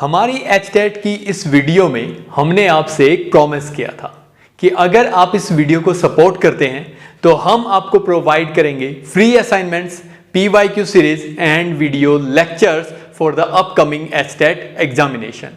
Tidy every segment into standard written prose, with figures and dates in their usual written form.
हमारी एचटेट की इस वीडियो में हमने आपसे एक प्रॉमिस किया था कि अगर आप इस वीडियो को सपोर्ट करते हैं तो हम आपको प्रोवाइड करेंगे free assignments, PYQ series and video lectures for the upcoming HTET examination.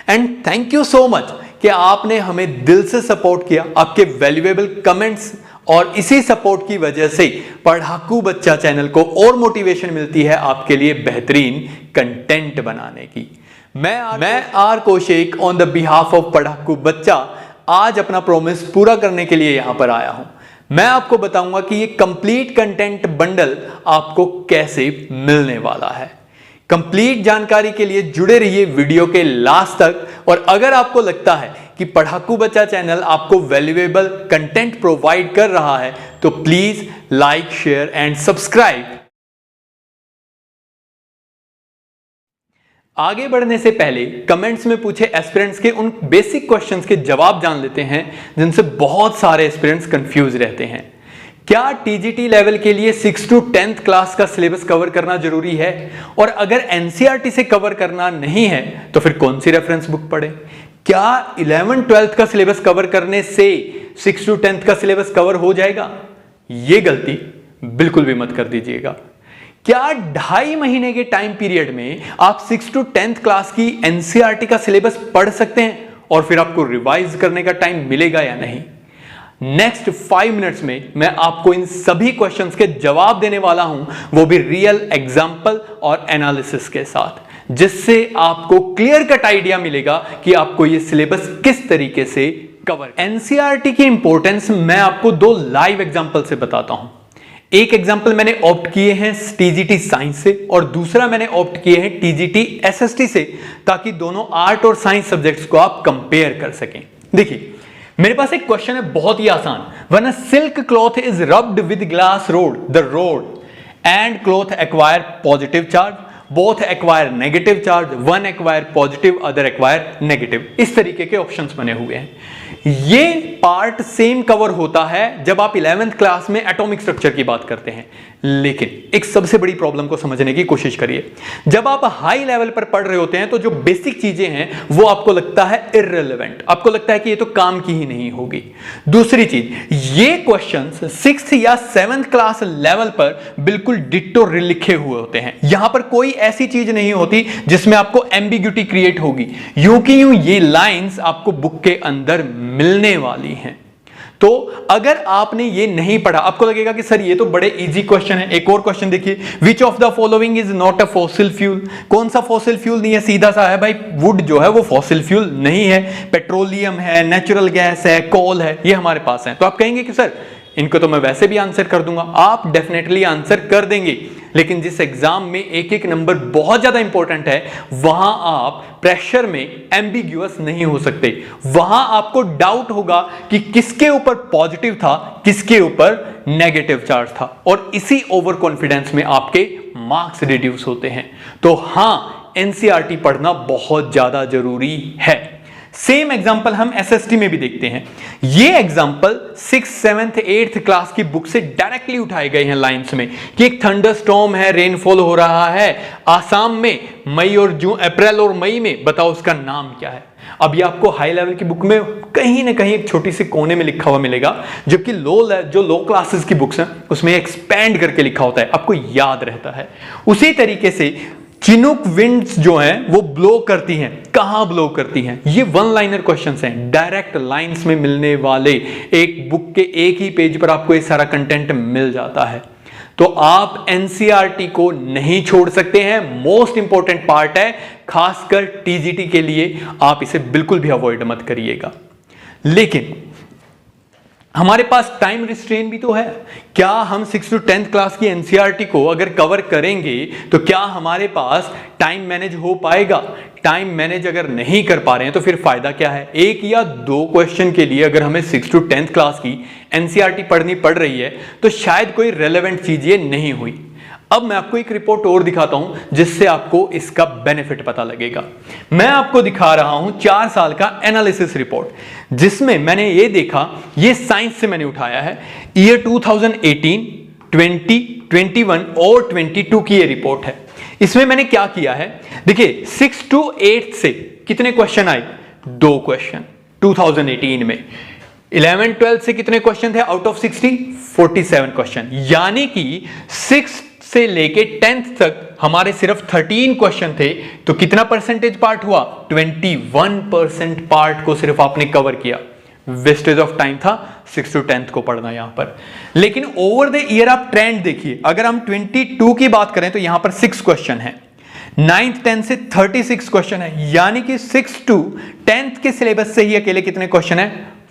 And thank you so much कि आपने हमें दिल से सपोर्ट किया, आपके वैल्यूएबल कमेंट्स और इसी सपोर्ट की वजह से पढ़ाकू बच्चा चैनल को और मोटिवेशन मिलती है आपके लिए बेहतरीन कंटेंट बनाने की। मैं R Kaushik on the behalf of Padhaku Bachcha आज अपना प्रॉमिस पूरा करने के लिए यहां पर आया हूं। मैं आपको बताऊंगा कि ये कंप्लीट कंटेंट बंडल आपको कैसे मिलने वाला है। कंप्लीट जानकारी के लिए जुड़े रहिए वीडियो के लास्ट तक। और अगर आपको लगता है कि पढ़ाकू बच्चा चैनल आपको वैल्यूएबल कंटेंट प्रोवाइड कर रहा है तो please like, share and subscribe. आगे बढ़ने से पहले कमेंट्स में पूछे एस्पिरेंट्स के उन बेसिक क्वेश्चंस के जवाब जान लेते हैं जिनसे बहुत सारे एस्पिरेंट्स कंफ्यूज रहते हैं। क्या टीजीटी लेवल के लिए 6 to 10th क्लास का सिलेबस कवर करना जरूरी है? और अगर एनसीईआरटी से कवर करना नहीं है तो फिर कौन सी रेफरेंस बुक पढ़े? क्या 11th 12th का सिलेबस कवर करने से 6 to 10th का सिलेबस कवर हो जाएगा? यह गलती बिल्कुल भी मत कर दीजिएगा। क्या 2.5 महीने के टाइम पीरियड में आप 6 to 10th क्लास की एनसीईआरटी का सिलेबस पढ़ सकते हैं और फिर आपको रिवाइज करने का टाइम मिलेगा या नहीं? नेक्स्ट 5 मिनट्स में मैं आपको इन सभी क्वेश्चंस के जवाब देने वाला हूं, वो भी रियल एग्जांपल और एनालिसिस के साथ, जिससे आपको क्लियर कट आइडिया मिलेगा कि आपको ये सिलेबस किस तरीके से कवर। एनसीईआरटी की इंपॉर्टेंस मैं आपको 2 लाइव एग्जांपल से बताता हूं। एक एग्जांपल मैंने ऑप्ट किए हैं टीजीटी साइंस से और दूसरा मैंने ऑप्ट किए हैं टीजीटी एसएसटी से, ताकि दोनों आर्ट और साइंस सब्जेक्ट्स को आप कंपेयर कर सकें। देखिए, मेरे पास एक क्वेश्चन है बहुत ही आसान। When a silk cloth is rubbed with glass rod, the road and cloth acquire positive charge, both acquire negative charge, one acquire positive, other acquire negative. इस तरीके के ऑप्शंस बने हुए हैं। ये पार्ट सेम कवर होता है जब आप 11th क्लास में एटॉमिक स्ट्रक्चर की बात करते हैं। लेकिन एक सबसे बड़ी प्रॉब्लम को समझने की कोशिश करिए। जब आप हाई लेवल पर पढ़ रहे होते हैं तो जो बेसिक चीजें हैं वो आपको लगता है इररिलेवेंट, आपको लगता है कि ये तो काम की ही नहीं होगी। दूसरी चीज, ये क्वेश्चंस 6th या 7th क्लास लेवल पर बिल्कुल डिट्टो लिखे हुए होते हैं। यहां पर कोई ऐसी चीज नहीं होती जिसमें आपको एम्बिग्यूटी क्रिएट होगी। यूं कि यूं ये लाइंस आपको बुक के अंदर मिलने वाली हैं। तो अगर आपने ये नहीं पढ़ा, आपको लगेगा कि सर ये तो बड़े इजी क्वेश्चन है। एक और क्वेश्चन देखिए, which of the following is not a fossil fuel? कौन सा फॉसिल फ्यूल नहीं है? सीधा सा है भाई, वुड जो है वो फॉसिल फ्यूल नहीं है। पेट्रोलियम है, नेचुरल गैस है, कोल है, ये हमारे पास है। तो आप कहेंगे कि सर इनको तो मैं वैसे भी आंसर कर दूंगा। आप डेफिनेटली आंसर कर देंगे, लेकिन जिस एग्जाम में एक एक नंबर बहुत ज्यादा इंपॉर्टेंट है वहां आप प्रेशर में एम्बिग्यूअस नहीं हो सकते। वहां आपको डाउट होगा कि किसके ऊपर पॉजिटिव था, किसके ऊपर नेगेटिव चार्ज था, और इसी ओवर कॉन्फिडेंस में आपके मार्क्स रिड्यूस होते हैं। तो हां, एनसीईआरटी पढ़ना बहुत ज्यादा जरूरी है। सेम एग्जांपल हम एसएसटी में भी देखते हैं। ये example 6th, 7th, 8th class की बुक से डायरेक्टली उठाए गए हैं लाइंस में कि एक थंडरस्टॉर्म है, रेनफॉल हो रहा है आसाम में मई और जून, अप्रैल और मई में, बताओ उसका नाम क्या है? अब ये आपको हाई लेवल की बुक में कहीं ना कहीं एक छोटी सी कोने में लिखा हुआ मिलेगा, जबकि जो लो क्लासेस की बुक्स हैं उसमें एक्सपैंड करके लिखा होता है, आपको याद रहता है। उसी तरीके से चिनूक विंड्स जो हैं वो ब्लो करती हैं, कहां ब्लो करती हैं? ये वन लाइनर क्वेश्चंस हैं, डायरेक्ट लाइंस में मिलने वाले। एक बुक के एक ही पेज पर आपको ये सारा कंटेंट मिल जाता है। तो आप एनसीईआरटी को नहीं छोड़ सकते हैं, मोस्ट इंपॉर्टेंट पार्ट है, खासकर टीजीटी के लिए आप इसे बिल्कुल भी अवॉइड मत करिएगा। लेकिन हमारे पास टाइम रिस्ट्रेन भी तो है। क्या हम 6 to 10th क्लास की एनसीईआरटी को अगर कवर करेंगे तो क्या हमारे पास टाइम मैनेज हो पाएगा? टाइम मैनेज अगर नहीं कर पा रहे हैं तो फिर फायदा क्या है? 1 या 2 क्वेश्चन के लिए अगर हमें 6 to 10th क्लास की एनसीईआरटी पढ़नी पड़ रही है तो शायद कोई रेलेवेंट चीज ये नहीं हुई। अब मैं आपको एक रिपोर्ट और दिखाता हूं जिससे आपको इसका बेनिफिट पता लगेगा। मैं आपको दिखा रहा हूं 4 साल का एनालिसिस रिपोर्ट, जिसमें मैंने ये देखा, ये साइंस से मैंने उठाया है, ईयर 2018, 20, 21 और 22 की ये रिपोर्ट है। इसमें मैंने क्या किया है, देखिए 6 to 8 से कितने क्वेश्चन आए, 2 क्वेश्चन 2018 में। 11 12 से कितने क्वेश्चन थे आउट ऑफ 60, 47 क्वेश्चन। यानी कि 6 से लेके 10th तक हमारे सिर्फ 13 क्वेश्चन थे, तो कितना परसेंटेज पार्ट हुआ, 21% पार्ट को सिर्फ आपने कवर किया। वेस्टेज ऑफ टाइम था 6 to 10th को पढ़ना यहां पर। लेकिन ओवर द ईयर आप ट्रेंड देखिए, अगर हम 22 की बात करें तो यहां पर 6 क्वेश्चन है, 9th 10th से 36 क्वेश्चन है, यानी कि 6 to 10th के सिलेबस से ही अकेले कितने क्वेश्चन है,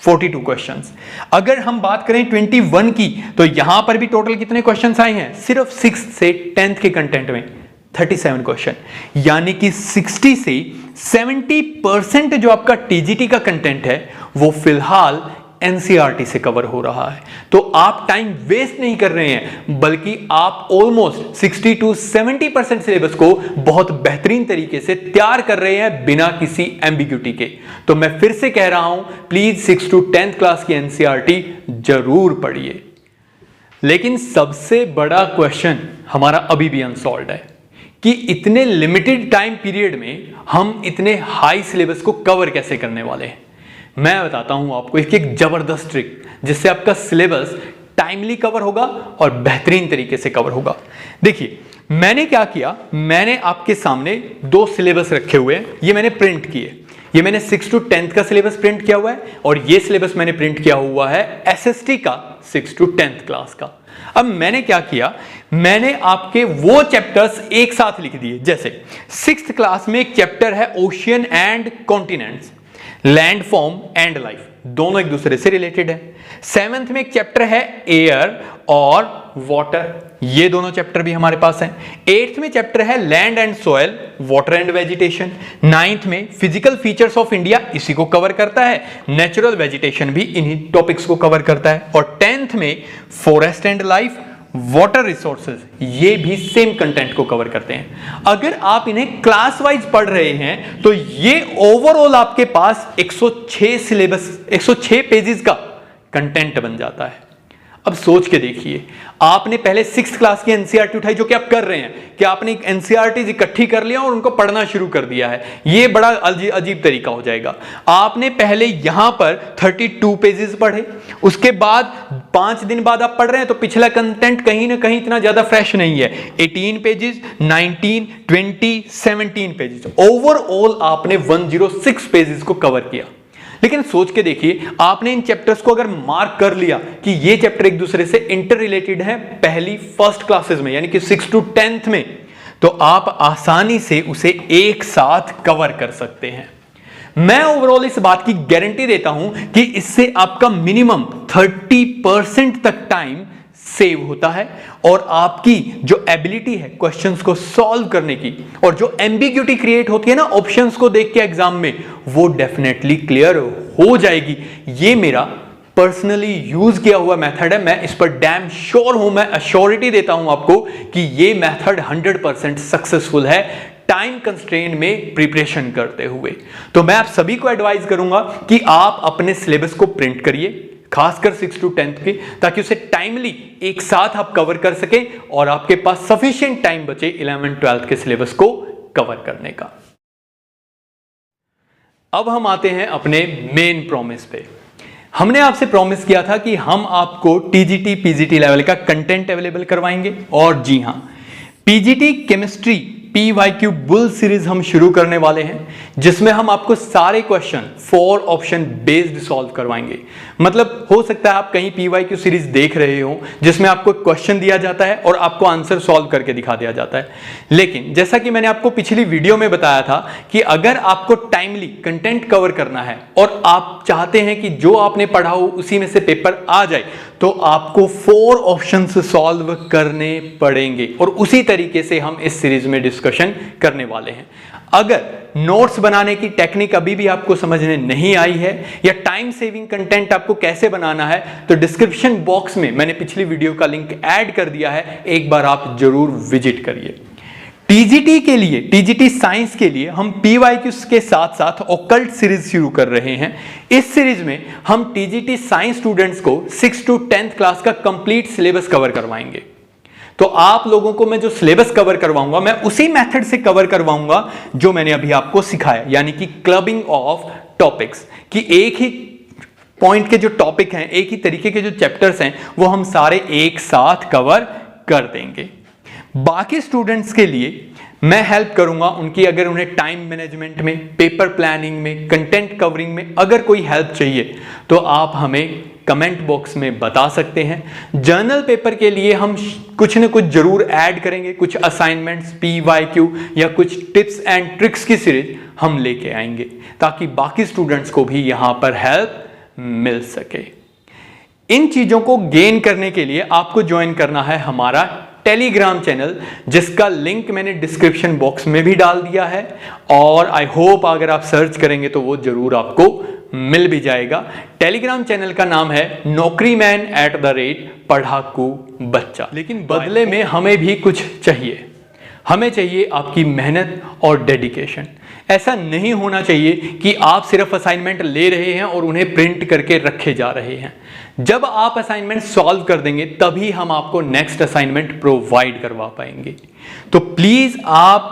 42 क्वेश्चंस। अगर हम बात करें 21 की, तो यहां पर भी टोटल कितने क्वेश्चंस आए हैं, सिर्फ 6 से 10th के कंटेंट में 37 क्वेश्चन। यानी कि 60 से 70% जो आपका टीजीटी का कंटेंट है वो फिलहाल एनसीईआरटी से कवर हो रहा है। तो आप टाइम वेस्ट नहीं कर रहे हैं, बल्कि आप ऑलमोस्ट 60 to 70% सिलेबस को बहुत बेहतरीन तरीके से तैयार कर रहे हैं बिना किसी एम्बिग्यूटी के। तो मैं फिर से कह रहा हूं, प्लीज 6 to 10th क्लास की एनसीईआरटी जरूर पढ़िए। लेकिन सबसे बड़ा क्वेश्चन हमारा अभी भी अनसॉल्व्ड है कि इतने लिमिटेड टाइम पीरियड में हम इतने हाई सिलेबस को कवर कैसे करने वाले हैं। मैं बताता हूं आपको इसकी एक जबरदस्त ट्रिक, जिससे आपका सिलेबस टाइमली कवर होगा और बेहतरीन तरीके से कवर होगा। देखिए मैंने क्या किया, मैंने आपके सामने 2 सिलेबस रखे हुए हैं, ये मैंने प्रिंट किए। ये मैंने 6 to 10th का सिलेबस प्रिंट किया हुआ है और ये सिलेबस मैंने प्रिंट किया हुआ है एसएसटी का 6 to 10th क्लास का। अब मैंने क्या किया, मैंने आपके वो चैप्टर्स एक साथ लिख दिए। जैसे 6th क्लास में एक चैप्टर है ocean and continents, land form and life, दोनों एक दूसरे से रिलेटेड है। 7th में एक चैप्टर है एयर और वाटर, ये दोनों चैप्टर भी हमारे पास हैं। 8th में चैप्टर है land and soil, water and vegetation. 9th में फिजिकल फीचर्स ऑफ इंडिया, इसी को कवर करता है। नेचुरल वेजिटेशन भी इन्हीं टॉपिक्स को कवर करता है। और 10th में forest and life, water resources, ये भी सेम कंटेंट को कवर करते हैं। अगर आप इन्हें क्लास वाइज पढ़ रहे हैं तो ये ओवरऑल आपके पास 106 सिलेबस, 106 पेजेस का कंटेंट बन जाता है। अब सोच के देखिए, आपने पहले 6th क्लास की एनसीईआरटी उठाई, जो कि आप कर रहे हैं कि आपने एनसीईआरटी इकट्ठी कर लिया और उनको पढ़ना शुरू कर दिया है। ये बड़ा अजीब तरीका हो जाएगा। आपने पहले यहां पर 32 पेजेस पढ़े, उसके बाद 5 दिन बाद आप पढ़ रहे हैं तो पिछला कंटेंट कहीं ना कहीं इतना ज्यादा फ्रेश नहीं है। 18 पेजेस, 19, 20, 17 पेजेस, ओवरऑल आपने 106 पेजेस को कवर किया। लेकिन सोच के देखिए, आपने इन चैप्टर्स को अगर मार्क कर लिया कि ये चैप्टर एक दूसरे से इंटर रिलेटेड है पहली फर्स्ट क्लासेस में, यानी कि 6 to 10th में, तो आप आसानी से उसे एक साथ कवर कर सकते हैं। मैं ओवरऑल इस बात की गारंटी देता हूं कि इससे आपका मिनिमम 30% तक टाइम सेव होता है और आपकी जो एबिलिटी है क्वेश्चंस को सॉल्व करने की और जो एम्बिग्यूटी क्रिएट होती है ना ऑप्शंस को देख के एग्जाम में, वो डेफिनेटली क्लियर हो जाएगी। ये मेरा पर्सनली यूज किया हुआ मेथड है, मैं इस पर डैम श्योर हूं, मैं अश्योरिटी देता हूं आपको कि ये मेथड 100% सक्सेसफुल है टाइम कंस्ट्रेंट में प्रिपरेशन करते हुए। तो मैं आप सभी को एडवाइज करूंगा कि आप अपने सिलेबस को प्रिंट करिए, खासकर 6 to 10th के, ताकि उसे टाइमली एक साथ आप कवर कर सकें और आपके पास सफिशिएंट टाइम बचे 11 12th के सिलेबस को कवर करने का। अब हम आते हैं अपने मेन प्रॉमिस पे। हमने आपसे प्रॉमिस किया था कि हम आपको टीजीटी पीजीटी लेवल का कंटेंट अवेलेबल करवाएंगे, और जी हां, PGT chemistry PYQ bull series हम शुरू करने वाले हैं, जिसमें हम आपको सारे क्वेश्चन 4 ऑप्शन बेस्ड सॉल्व करवाएंगे। मतलब हो सकता है आप कहीं PYQ सीरीज देख रहे हो जिसमें आपको क्वेश्चन दिया जाता है और आपको आंसर सॉल्व करके दिखा दिया जाता है, लेकिन जैसा कि मैंने आपको पिछली वीडियो में बताया था कि अगर आपको टाइमली कंटेंट कवर करना है और आप चाहते हैं कि जो आपने पढ़ा हो उसी में से पेपर आ जाए, तो आपको 4 ऑप्शंस सॉल्व करने पड़ेंगे और उसी तरीके से हम इस सीरीज में डिस्कशन करने वाले हैं। अगर नोट्स बनाने की टेक्निक अभी भी आपको समझने नहीं आई है या टाइम सेविंग कंटेंट आपको कैसे बनाना है, तो डिस्क्रिप्शन बॉक्स में मैंने पिछली वीडियो का लिंक ऐड कर दिया है, एक बार आप जरूर विजिट करिए। टीजीटी के लिए, टीजीटी साइंस के लिए हम पीवाईक्यूज के साथ साथ ऑकल्ट सीरीज शुरू कर रहे हैं। इस सीरीज में हम टीजीटी साइंस स्टूडेंट्स को 6 to 10th क्लास का कंप्लीट सिलेबस कवर करवाएंगे। तो आप लोगों को मैं जो सिलेबस कवर करवाऊंगा मैं उसी मेथड से कवर करवाऊंगा जो मैंने अभी आपको सिखाया, यानी कि क्लबिंग ऑफ टॉपिक्स, कि एक ही पॉइंट के जो टॉपिक हैं, एक ही तरीके के जो चैप्टर्स हैं, वो हम सारे एक साथ कवर कर देंगे। बाकी स्टूडेंट्स के लिए मैं हेल्प करूंगा उनकी, अगर उन्हें टाइम मैनेजमेंट में, पेपर प्लानिंग में, कंटेंट कवरिंग में अगर कोई हेल्प चाहिए तो आप हमें कमेंट बॉक्स में बता सकते हैं। जर्नल पेपर के लिए हम कुछ न कुछ जरूर ऐड करेंगे, कुछ असाइनमेंट्स, PYQ या कुछ टिप्स एंड ट्रिक्स की सीरीज हम लेके आएंगे ताकि बाकी स्टूडेंट्स को भी यहां पर हेल्प मिल सके। इन चीजों को गेन करने के लिए आपको ज्वाइन करना है हमारा टेलीग्राम चैनल, जिसका लिंक मैंने डिस्क्रिप्शन बॉक्स में भी डाल दिया है, और आई होप अगर आप सर्च करेंगे तो वो जरूर आपको मिल भी जाएगा। टेलीग्राम चैनल का नाम है Naukriman@पढ़ाकू बच्चा। लेकिन बदले में हमें भी कुछ चाहिए, हमें चाहिए आपकी मेहनत और डेडिकेशन। ऐसा नहीं होना चाहिए कि आप सिर्फ असाइनमेंट ले रहे हैं और उन्हें प्रिंट करके रखे जा रहे हैं। जब आप असाइनमेंट सॉल्व कर देंगे तभी हम आपको नेक्स्ट असाइनमेंट प्रोवाइड करवा पाएंगे। तो प्लीज आप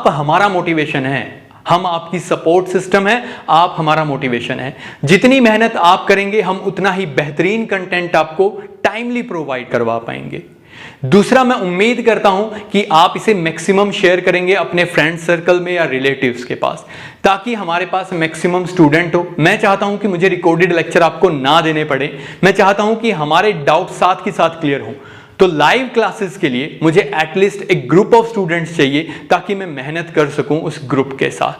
हमारा मोटिवेशन है, हम आपकी सपोर्ट सिस्टम है, आप हमारा मोटिवेशन है। जितनी मेहनत आप करेंगे हम उतना ही बेहतरीन कंटेंट आपको टाइमली प्रोवाइड करवा पाएंगे। दूसरा, मैं उम्मीद करता हूं कि आप इसे मैक्सिमम शेयर करेंगे अपने फ्रेंड सर्कल में या रिलेटिव्स के पास, ताकि हमारे पास मैक्सिमम स्टूडेंट हो। मैं चाहता हूं कि मुझे रिकॉर्डेड लेक्चर आपको ना देने पड़े, मैं चाहता हूं कि हमारे डाउट साथ के साथ क्लियर हो। तो लाइव क्लासेस के लिए मुझे एटलीस्ट एक ग्रुप ऑफ स्टूडेंट्स चाहिए ताकि मैं मेहनत कर सकूं उस ग्रुप के साथ।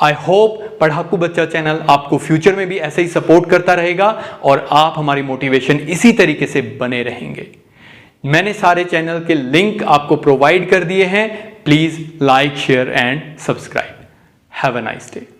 आई होप पढ़ाकू बच्चा चैनल आपको फ्यूचर में भी ऐसे ही सपोर्ट करता रहेगा और आप हमारी मोटिवेशन इसी तरीके से बने रहेंगे। मैंने सारे चैनल के लिंक आपको प्रोवाइड कर दिए हैं। Please like, share and subscribe. Have a nice day.